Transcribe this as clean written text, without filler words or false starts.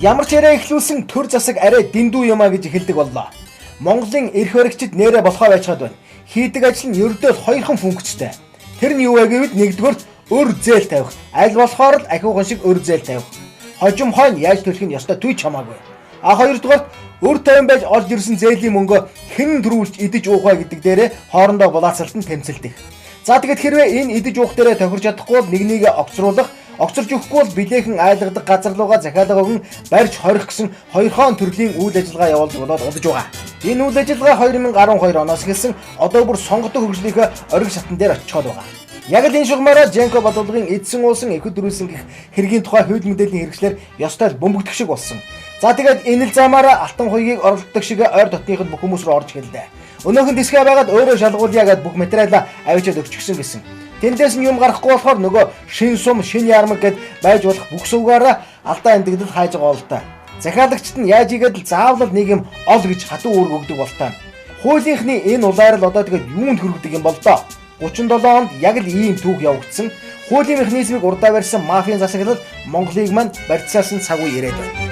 Ямар ч яриа эхлүүлсэн төр засаг арай дэндүү юмаа гэж хэлдэг боллоо. Монголын эрх баригчид нэрэ болохоо байцгаад байна. Хийдэг ажил нь ердөө хоёрхан функцтэй. Тэр нь юу вэ гэвэл нэгдүгээр өр зээл тавих. Аль болохоор л ахиухан шиг өр зээл тавих. Хожим хойно яаж төлөх нь ёстой түй чамаагүй. Хоёрдугаар өр тавин байж олж ирсэн зээлийн мөнгө хэн төрүүлж идэж уух вэ гэдэг дээрээ хоорондоо булаацалт нь тэмцэлдэх. За тэгэд хэрвээ энэ идэж уух дээрээ тохирч чадахгүй бол нэгнийг огцруулах, огцорч өгөхгүй бол билээхэн айлгадаг газар руугаа захиалга өгөн барьж хорих гэсэн хоёрхон төрлийн үйл ажиллагаа явуулж болоод удаж байгаа. Энэ үйл ажиллагаа 2012 оноос эхэлсэн одоо бүр сонгодог хөгжлийнхээ ориг шатан дээр очиод байгаа. Яг л энэ шугамаараа Женко Бадуулгын эдсэн уусан ихэд дөрүүлсэн гэх хэргийн тухай хууль мэдээллийн хэрэгслэр ёстой бөмбөгдөх шиг болсон. За тэгээд энэ л замаараа алтан хуйгийг оролддог шиг ойр дотныхын бүх хүмүүс рүү орж хэллээ. Өнөөхөн дисгээ байгаад өөрөө шалгуулъя гэд бүх материалаа авчиад өгчихсөн гэсэн. Тэндээс нь юм гарахгүй болохоор нөгөө шин сум, шин ярмаг гэд байж болох бүх сувгаараа алдаа эндэгдэл хайж байгаа бол та. Захиалагчд нь яаж игээд л заавал нэг юм ол гэж хатуу үүрэг өгдөг бол та. Хуулийнхны энэ улаар л одоо тэгээд юунд хүргэдэг юм бол доо. 37 онд яг л ийм түүх явагдсан. Хуулийн механизмыг урдаа барьсан мафийн засаглал Монголыг мань барьцаасан цаг үе ирээд байна.